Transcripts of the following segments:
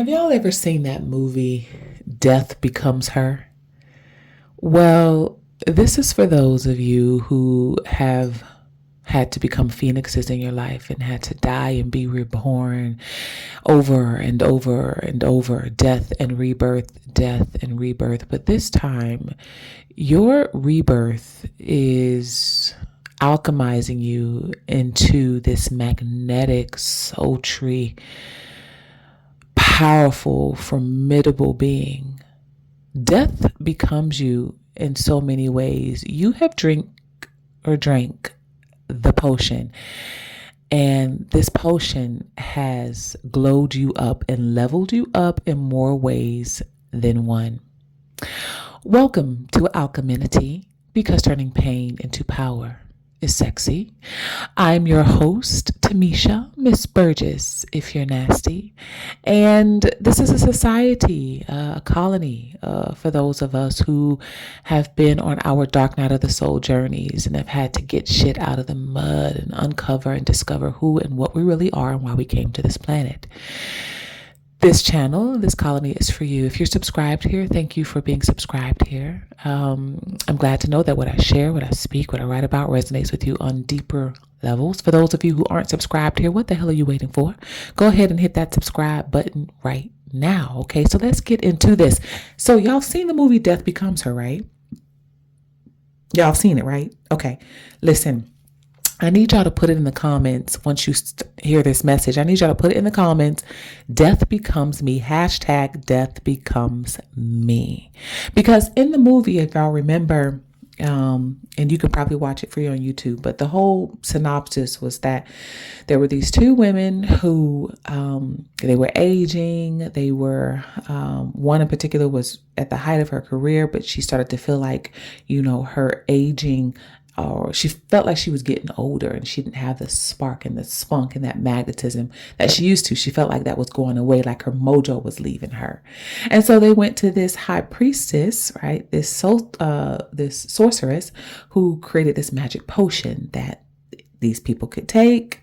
Have y'all ever seen that movie, Death Becomes Her? Well, this is for those of you who have had to become phoenixes in your life and had to die and be reborn over and over and over, death and rebirth, death and rebirth. But this time, your rebirth is alchemizing you into this magnetic, sultry, powerful, formidable being. Death becomes you in so many ways. You have drank the potion, and this potion has glowed you up and leveled you up in more ways than one. Welcome to Alcheminity, because turning pain into power is sexy. I'm your host, Timmesha, Miss Burgess, if you're nasty. And this is a society, a colony for those of us who have been on our dark night of the soul journeys and have had to get shit out of the mud and uncover and discover who and what we really are and why we came to this planet. This channel, this colony is for you. If you're subscribed here, thank you for being subscribed here. I'm glad to know that what I share, what I speak, what I write about resonates with you on deeper levels. For those of you who aren't subscribed here, what the hell are you waiting for? Go ahead and hit that subscribe button right now. Okay, so let's get into this. So y'all seen the movie Death Becomes Her, right? Y'all seen it, right? Okay, listen. I need y'all to put it in the comments once you hear this message. I need y'all to put it in the comments. Death becomes me. Hashtag death becomes me. Because in the movie, if y'all remember, and you can probably watch it free on YouTube, but the whole synopsis was that there were these two women who they were aging. They were, one in particular was at the height of her career, but she started to feel like, her aging, or she felt like she was getting older and she didn't have the spark and the spunk and that magnetism that she used to. She felt like that was going away, like her mojo was leaving her. And so they went to this high priestess, right? This sorceress who created this magic potion that these people could take,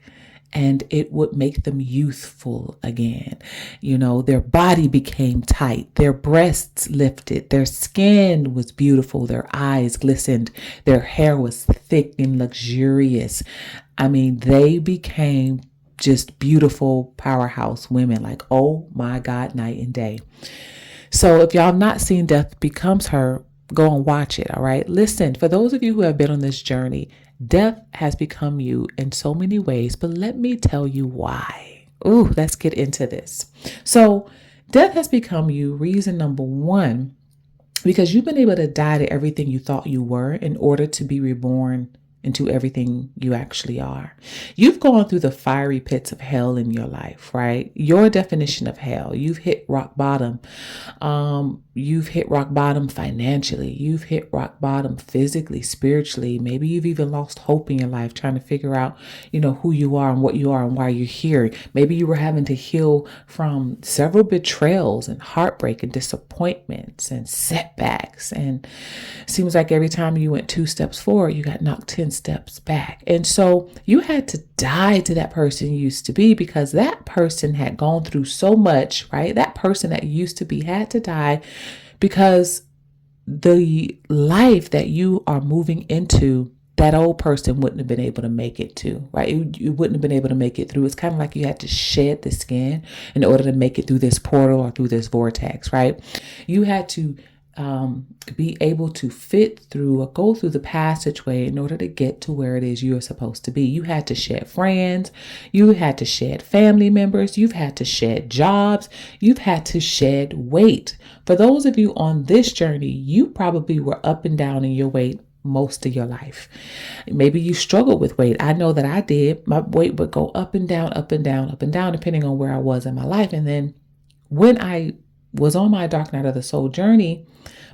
and it would make them youthful again. Their body became tight, their breasts lifted, their skin was beautiful, their eyes glistened, their hair was thick and luxurious. I mean, they became just beautiful powerhouse women, like, oh my God, night and day. So if y'all have not seen Death Becomes Her, go and watch it. All right. Listen, for those of you who have been on this journey, death has become you in so many ways, but let me tell you why. Ooh, let's get into this. So death has become you, reason number one, because you've been able to die to everything you thought you were in order to be reborn into everything you actually are. You've gone through the fiery pits of hell in your life, right? Your definition of hell. You've hit rock bottom. You've hit rock bottom financially. You've hit rock bottom physically, spiritually. Maybe you've even lost hope in your life, trying to figure out, who you are and what you are and why you're here. Maybe you were having to heal from several betrayals and heartbreak and disappointments and setbacks. And it seems like every time you went 2 steps forward, you got knocked 10 steps back. And so you had to die to that person you used to be, because that person had gone through so much, right? That person that you used to be had to die, because the life that you are moving into, that old person wouldn't have been able to make it to, right? You wouldn't have been able to make it through. It's kind of like you had to shed the skin in order to make it through this portal or through this vortex, right? You had to be able to fit through or go through the passageway in order to get to where it is you're supposed to be. You had to shed friends. You had to shed family members. You've had to shed jobs. You've had to shed weight. For those of you on this journey, you probably were up and down in your weight most of your life. Maybe you struggled with weight. I know that I did. My weight would go up and down, up and down, up and down, depending on where I was in my life. And then when I was on my dark night of the soul journey,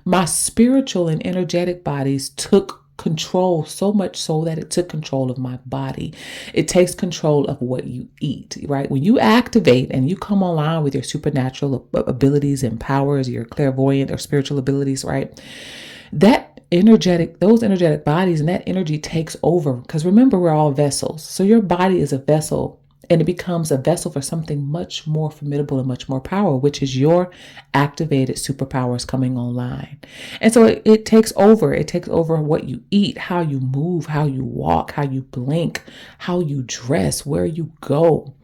my spiritual and energetic bodies took control, so much so that it took control of my body. It takes control of what you eat, right? When you activate and you come online with your supernatural abilities and powers, your clairvoyant or spiritual abilities, right? Those energetic bodies and that energy takes over. Because remember, we're all vessels. So your body is a vessel and it becomes a vessel for something much more formidable and much more power, which is your activated superpowers coming online. And so it takes over. It takes over what you eat, how you move, how you walk, how you blink, how you dress, where you go,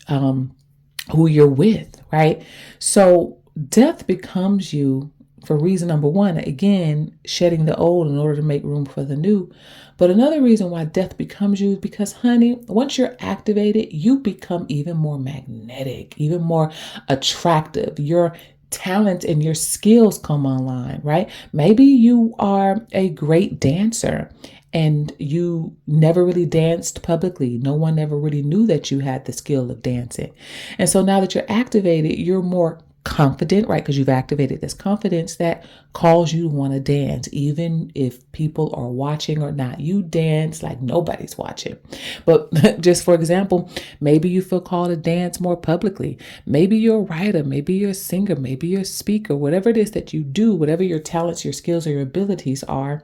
who you're with, right? So death becomes you for reason number one, again, shedding the old in order to make room for the new. But another reason why death becomes you is because, honey, once you're activated, you become even more magnetic, even more attractive. Your talent and your skills come online, right? Maybe you are a great dancer and you never really danced publicly. No one ever really knew that you had the skill of dancing. And so now that you're activated, you're more confident, right? Because you've activated this confidence that calls you to want to dance, even if people are watching or not. You dance like nobody's watching. But just for example, maybe you feel called to dance more publicly. Maybe you're a writer, maybe you're a singer, maybe you're a speaker, whatever it is that you do, whatever your talents, your skills, or your abilities are.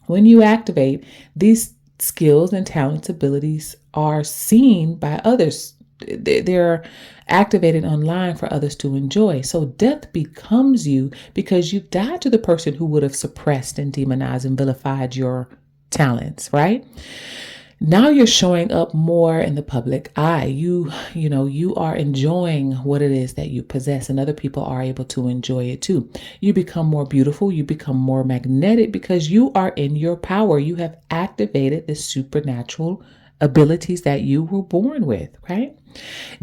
When you activate, these skills and talents, abilities are seen by others. They're activated online for others to enjoy. So death becomes you because you've died to the person who would have suppressed and demonized and vilified your talents, right? Now you're showing up more in the public eye. You are enjoying what it is that you possess, and other people are able to enjoy it too. You become more beautiful. You become more magnetic because you are in your power. You have activated the supernatural abilities that you were born with, right?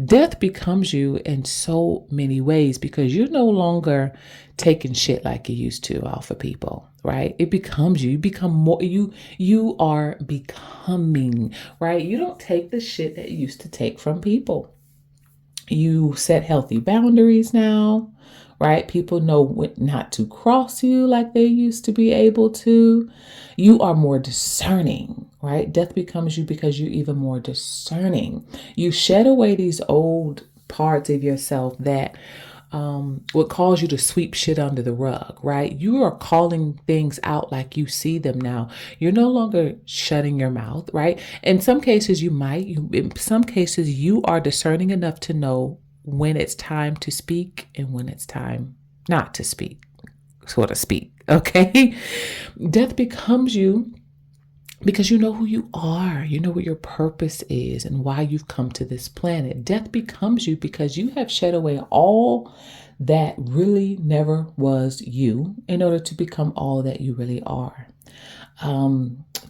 Death becomes you in so many ways because you're no longer taking shit like you used to off of people, right? It becomes you. You become more, you are becoming, right? You don't take the shit that you used to take from people. You set healthy boundaries now, right? People know not to cross you like they used to be able to. You are more discerning, right? Death becomes you because you're even more discerning. You shed away these old parts of yourself that would cause you to sweep shit under the rug, right? You are calling things out like you see them now. You're no longer shutting your mouth, right? In some cases, in some cases, you are discerning enough to know when it's time to speak and when it's time not to speak, so to speak, okay? Death becomes you because you know who you are. You know what your purpose is and why you've come to this planet. Death becomes you because you have shed away all that really never was you in order to become all that you really are.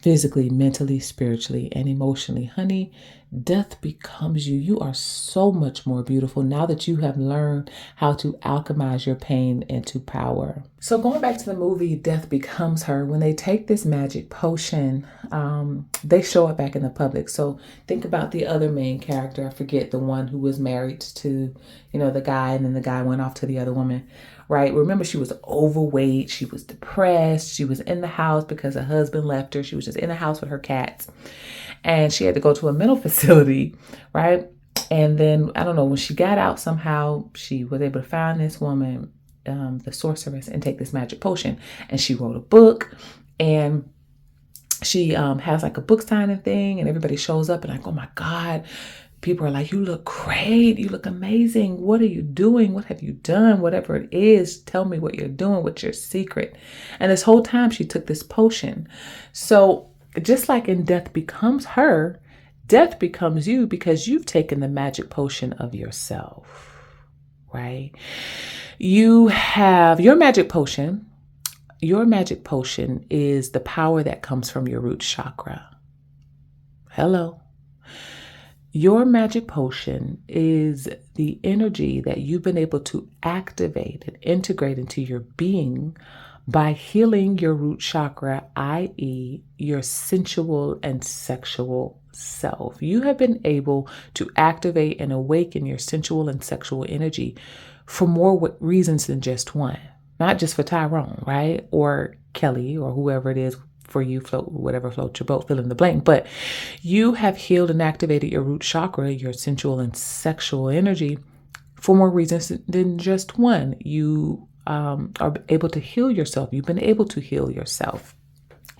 Physically, mentally, spiritually, and emotionally. Honey, death becomes you. You are so much more beautiful now that you have learned how to alchemize your pain into power. So going back to the movie Death Becomes Her, when they take this magic potion, they show it back in the public. So think about the other main character. I forget, the one who was married to, the guy, and then the guy went off to the other woman. Right? Remember, she was overweight. She was depressed. She was in the house because her husband left her. She was just in the house with her cats. And she had to go to a mental facility, right? And then, I don't know, when she got out, somehow she was able to find this woman, the sorceress, and take this magic potion. And she wrote a book. And she has like a book signing thing. And everybody shows up and like, oh my God. People are like, you look great. You look amazing. What are you doing? What have you done? Whatever it is, tell me what you're doing. What's your secret? And this whole time she took this potion. So just like in Death Becomes Her, death becomes you because you've taken the magic potion of yourself, right? You have your magic potion. Your magic potion is the power that comes from your root chakra. Hello. Your magic potion is the energy that you've been able to activate and integrate into your being by healing your root chakra, i.e., your sensual and sexual self. You have been able to activate and awaken your sensual and sexual energy for more reasons than just one. Not just for Tyrone, right? Or Kelly, or whoever it is for you, whatever floats your boat, fill in the blank. But you have healed and activated your root chakra, your sensual and sexual energy, for more reasons than just one. You are able to heal yourself. You've been able to heal yourself.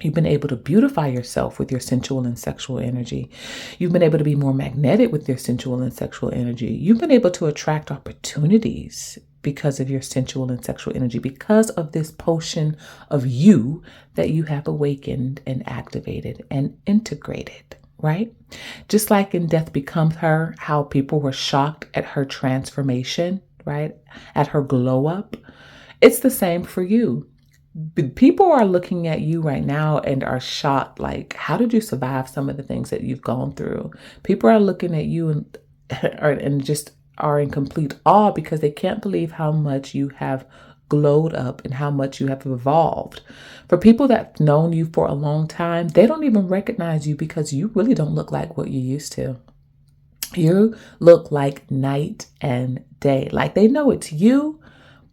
You've been able to beautify yourself with your sensual and sexual energy. You've been able to be more magnetic with your sensual and sexual energy. You've been able to attract opportunities because of your sensual and sexual energy, because of this potion of you that you have awakened and activated and integrated, right? Just like in Death Becomes Her, how people were shocked at her transformation, right? At her glow up. It's the same for you. People are looking at you right now and are shocked, like, how did you survive some of the things that you've gone through? People are looking at you and just are in complete awe because they can't believe how much you have glowed up and how much you have evolved. For people that've known you for a long time, they don't even recognize you because you really don't look like what you used to. You look like night and day. Like, they know it's you,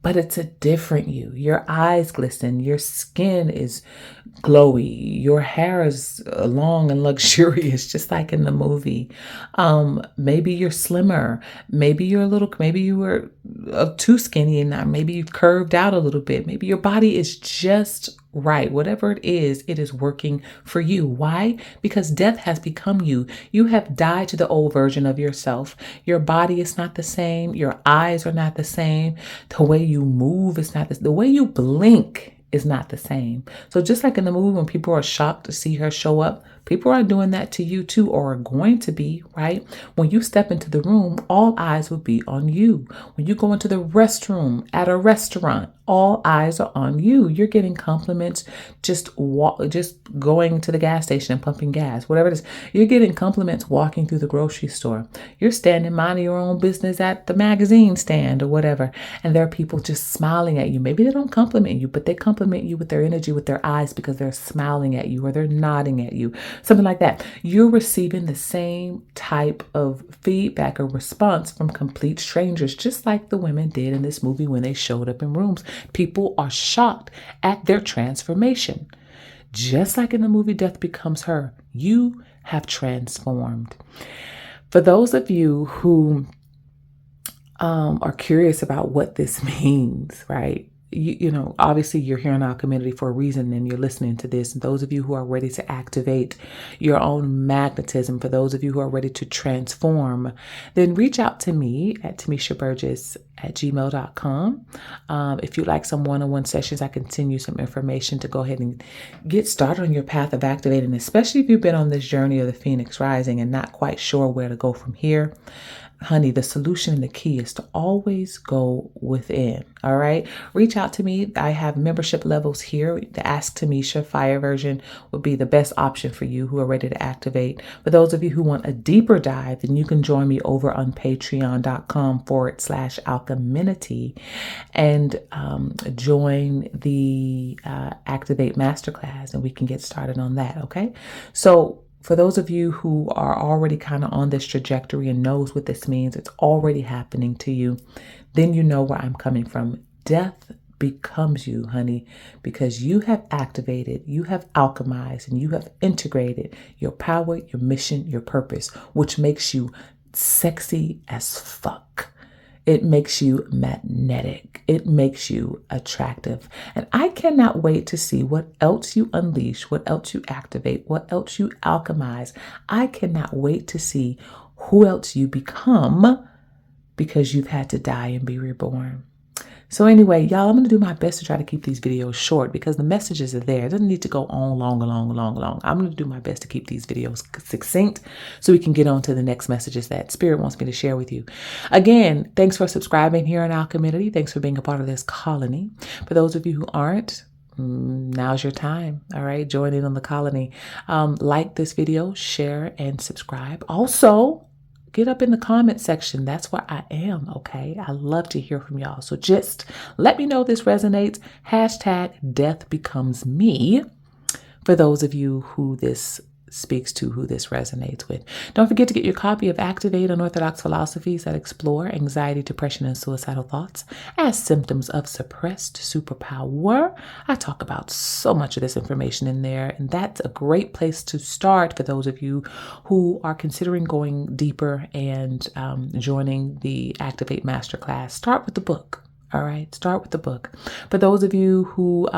but it's a different you. Your eyes glisten. Your skin is glowy. Your hair is long and luxurious, just like in the movie. Maybe you're slimmer. Maybe you were too skinny and now maybe you've curved out a little bit. Maybe your body is just right. Whatever it is working for you. Why? Because death has become you. You have died to the old version of yourself. Your body is not the same. Your eyes are not the same. The way you move is not the way you blink is not the same. So just like in the movie, when people are shocked to see her show up, people are doing that to you too, or are going to be, right? When you step into the room, all eyes will be on you. When you go into the restroom at a restaurant, all eyes are on you. You're getting compliments just going to the gas station and pumping gas, whatever it is. You're getting compliments walking through the grocery store. You're standing minding your own business at the magazine stand or whatever, and there are people just smiling at you. Maybe they don't compliment you, but they compliment you with their energy, with their eyes, because they're smiling at you or they're nodding at you, something like that. You're receiving the same type of feedback or response from complete strangers, just like the women did in this movie when they showed up in rooms. People are shocked at their transformation. Just like in the movie Death Becomes Her, you have transformed. For those of you who are curious about what this means, right? You know, obviously you're here in our community for a reason and you're listening to this. And those of you who are ready to activate your own magnetism, for those of you who are ready to transform, then reach out to me at Timmésha Burgess at gmail.com. If you'd like some one-on-one sessions, I can send you some information to go ahead and get started on your path of activating, especially if you've been on this journey of the Phoenix Rising and not quite sure where to go from here. Honey, the solution and the key is to always go within. All right. Reach out to me. I have membership levels here. The Ask Timmesha Fire version would be the best option for you who are ready to activate. For those of you who want a deeper dive, then you can join me over on patreon.com/Alcheminity and join the Activate Masterclass, and we can get started on that. Okay. So for those of you who are already kind of on this trajectory and knows what this means, it's already happening to you, then you know where I'm coming from. Death becomes you, honey, because you have activated, you have alchemized, and you have integrated your power, your mission, your purpose, which makes you sexy as fuck. It makes you magnetic. It makes you attractive. And I cannot wait to see what else you unleash, what else you activate, what else you alchemize. I cannot wait to see who else you become because you've had to die and be reborn. So anyway, y'all, I'm going to do my best to try to keep these videos short because the messages are there. It doesn't need to go on long. I'm going to do my best to keep these videos succinct so we can get on to the next messages that Spirit wants me to share with you. Again, thanks for subscribing here in our community. Thanks for being a part of this colony. For those of you who aren't, now's your time. All right. Join in on the colony. Like this video, share, and subscribe. Also, get up in the comment section. That's where I am, okay? I love to hear from y'all. So just let me know if this resonates. #DeathBecomesMe for those of you who this speaks to, who this resonates with. Don't forget to get your copy of Activate Unorthodox Philosophies that explore anxiety, depression, and suicidal thoughts as symptoms of suppressed superpower. I talk about so much of this information in there, and that's a great place to start for those of you who are considering going deeper and joining the Activate Masterclass. Start with the book. All right, start with the book. For those of you who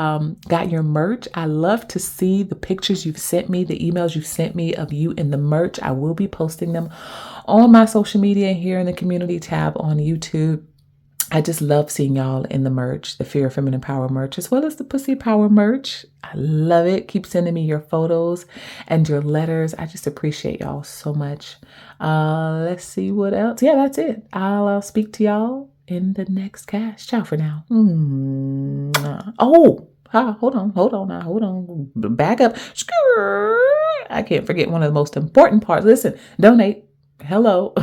got your merch, I love to see the pictures you've sent me, the emails you've sent me of you in the merch. I will be posting them on my social media here in the community tab on YouTube. I just love seeing y'all in the merch, the Fear of Feminine Power merch, as well as the Pussy Power merch. I love it. Keep sending me your photos and your letters. I just appreciate y'all so much. Let's see what else. Yeah, that's it. I'll speak to y'all in the next cast. Ciao for now. Oh, hold on. Back up. I can't forget one of the most important parts. Listen, donate. Hello.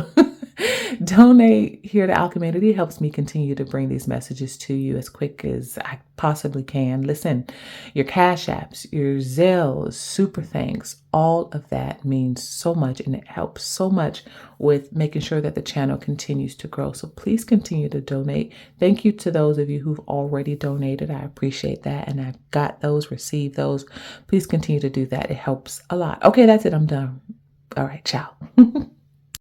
Donate here to Alcheminity. It helps me continue to bring these messages to you as quick as I possibly can. Listen, your Cash Apps, your Zelles, super thanks, all of that means so much, and it helps so much with making sure that the channel continues to grow. So please continue to donate. Thank you to those of you who've already donated. I appreciate that, and I've got those, received those. Please continue to do that. It helps a lot. Okay, that's it. I'm done. All right, ciao.